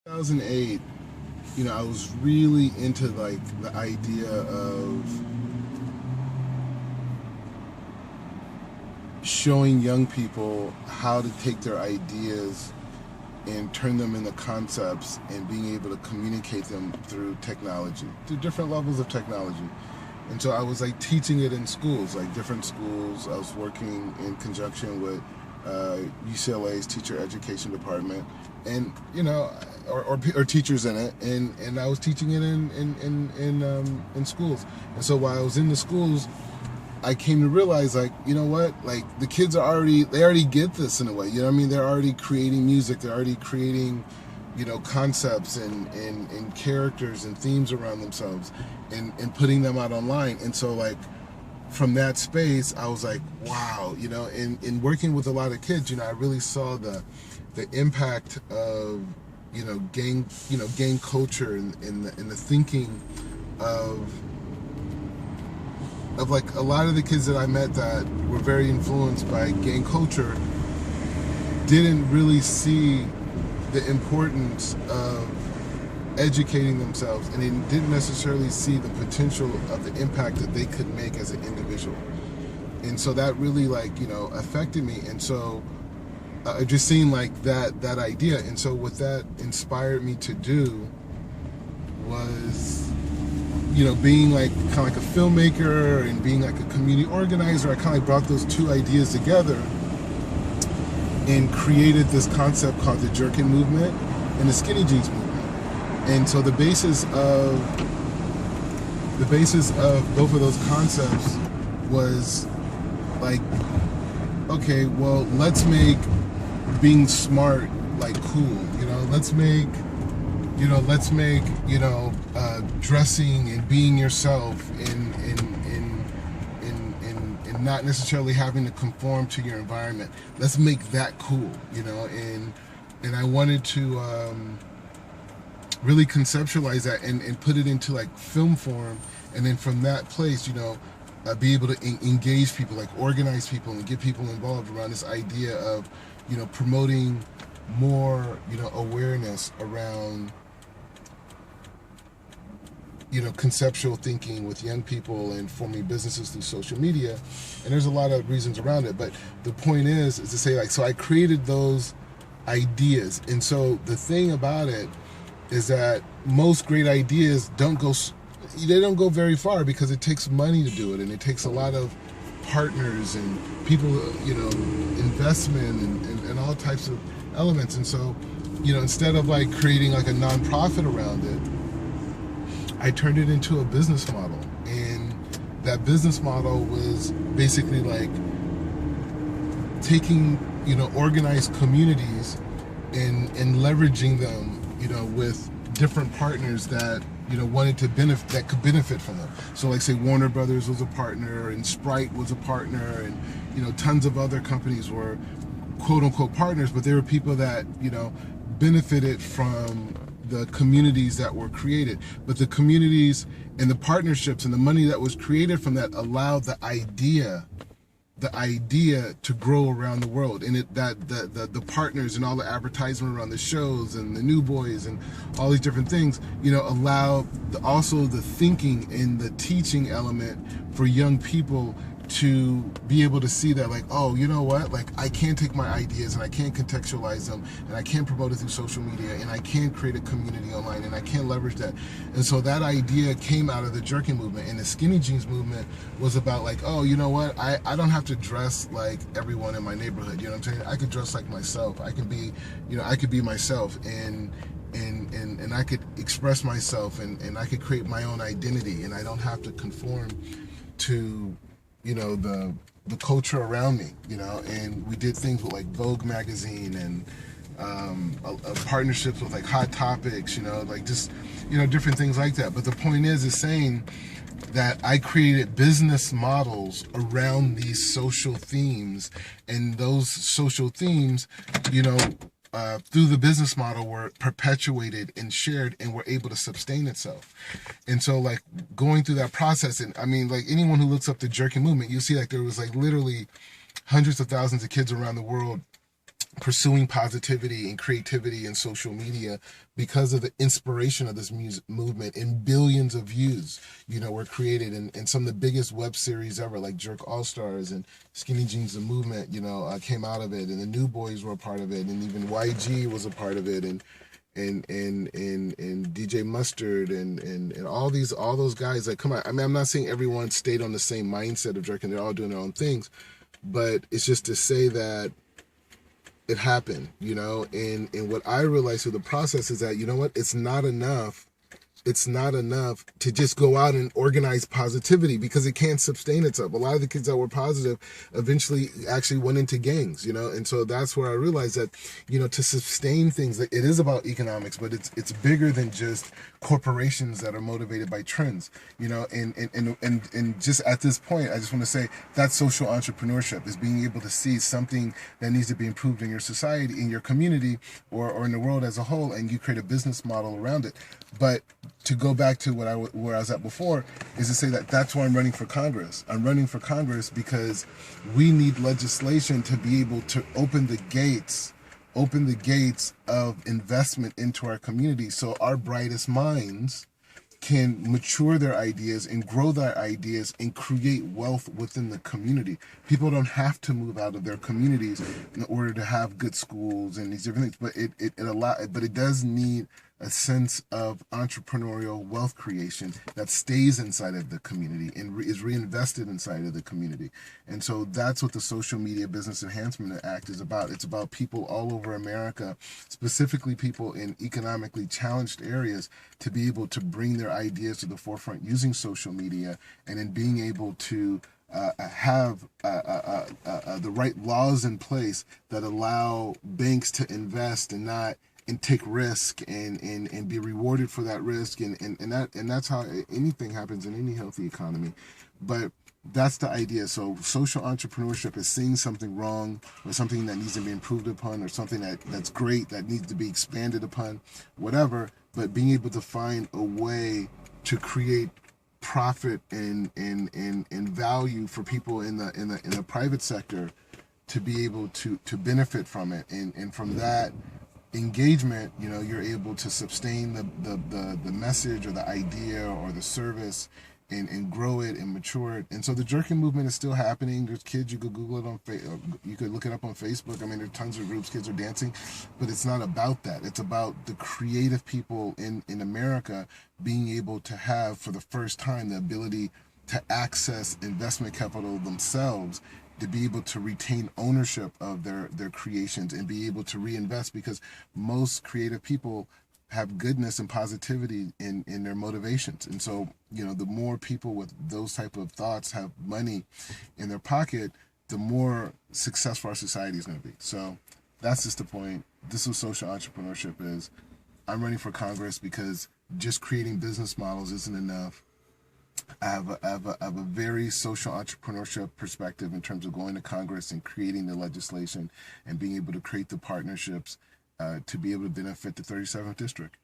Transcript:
2008, I was really into like the idea of showing young people how to take their ideas and turn them into concepts and being able to communicate them through technology, through different levels of technology. And so I was like teaching it in schools, like different schools. I was working in conjunction with UCLA's teacher education department, and or teachers in it, and I was teaching it in schools. And so while I was in the schools, I came to realize, like, you know what, like the kids they already get this in a way. You know what I mean? They're already creating music. They're already creating, concepts and characters and themes around themselves, and putting them out online. And so, like, from that space, I was like, wow, in working with a lot of kids, I really saw the impact of, gang culture and the thinking of like a lot of the kids that I met that were very influenced by gang culture didn't really see the importance of educating themselves, and they didn't necessarily see the potential of the impact that they could make as an individual. And so that really, like, affected me. And so just seeing like that idea, and so what that inspired me to do was, being like kind of like a filmmaker and being like a community organizer. I kind of like brought those two ideas together and created this concept called the jerkin movement and the skinny jeans movement. And so the basis of both of those concepts was like, okay, well, let's make being smart like cool. Let's make dressing and being yourself and not necessarily having to conform to your environment. Let's make that cool, and I wanted to really conceptualize that and put it into like film form, and then from that place, be able to engage people, like organize people and get people involved around this idea of, promoting more, awareness around, conceptual thinking with young people and forming businesses through social media. And there's a lot of reasons around it, but the point is to say, like, so I created those ideas. And so the thing about it is that most great ideas don't go very far, because it takes money to do it, and it takes a lot of partners and people, investment and all types of elements. And so, instead of like creating like a nonprofit around it, I turned it into a business model. And that business model was basically like taking, organized communities and leveraging them, with different partners that, wanted to benefit, that could benefit from them. So like, say Warner Brothers was a partner, and Sprite was a partner, and, tons of other companies were quote unquote partners, but they were people that, benefited from the communities that were created. But the communities and the partnerships and the money that was created from that allowed the idea to grow around the world. And the partners and all the advertisement around the shows and the New Boys and all these different things, allow also the thinking and the teaching element for young people to be able to see that, like, oh, you know what, like, I can take my ideas and I can contextualize them, and I can promote it through social media, and I can create a community online, and I can leverage that. And so that idea came out of the jerking movement. And the skinny jeans movement was about like, oh, you know what, I don't have to dress like everyone in my neighborhood. You know what I'm saying? I could dress like myself. I can be, I could be myself, and I could express myself, and I could create my own identity, and I don't have to conform to, the culture around me, and we did things with like Vogue magazine and partnerships with like Hot Topics, like just, different things like that. But the point is saying that I created business models around these social themes, and those social themes, through the business model were perpetuated and shared and were able to sustain itself. And so like going through that process, and I mean, like anyone who looks up the jerking movement, you'll see like there was like literally hundreds of thousands of kids around the world pursuing positivity and creativity in social media because of the inspiration of this music movement, and billions of views, were created, and some of the biggest web series ever, like Jerk All Stars and Skinny Jeans the Movement, came out of it, and the New Boys were a part of it, and even YG was a part of it, and DJ Mustard and all those guys that come out. I mean, I'm not saying everyone stayed on the same mindset of Jerk, and they're all doing their own things, but it's just to say that it happened, and what I realized through the process is that, it's not enough. It's not enough to just go out and organize positivity, because it can't sustain itself. A lot of the kids that were positive eventually actually went into gangs, and so that's where I realized that, to sustain things, it is about economics, but it's bigger than just corporations that are motivated by trends, and just at this point, I just want to say that's social entrepreneurship, is being able to see something that needs to be improved in your society, in your community, or in the world as a whole, and you create a business model around it. But to go back to where I was at before, is to say that that's why I'm running for Congress. I'm running for Congress because we need legislation to be able to open the gates of investment into our community, so our brightest minds can mature their ideas and grow their ideas and create wealth within the community. People don't have to move out of their communities in order to have good schools and these different things, but it does need a sense of entrepreneurial wealth creation that stays inside of the community and is reinvested inside of the community. And so that's what the Social Media Business Enhancement Act is about. It's about people all over America, specifically people in economically challenged areas, to be able to bring their ideas to the forefront using social media, and in being able to have the right laws in place that allow banks to invest and take risk and be rewarded for that risk, and that's how anything happens in any healthy economy. But that's the idea. So social entrepreneurship is seeing something wrong, or something that needs to be improved upon, or something that's great that needs to be expanded upon, whatever, but being able to find a way to create profit and value for people in the private sector to be able to benefit from it, and from that engagement, you're able to sustain the message or the idea or the service, and grow it and mature it. And so the jerking movement is still happening. There's kids, you could Google it you could look it up on Facebook. I mean, there's tons of groups, kids are dancing, but it's not about that. It's about the creative people in America being able to have, for the first time, the ability to access investment capital themselves, to be able to retain ownership of their creations and be able to reinvest, because most creative people have goodness and positivity in their motivations. And so, the more people with those type of thoughts have money in their pocket, the more successful our society is going to be. So that's just the point. This is what social entrepreneurship is. I'm running for Congress because just creating business models isn't enough. I have a very social entrepreneurship perspective in terms of going to Congress and creating the legislation and being able to create the partnerships to be able to benefit the 37th district.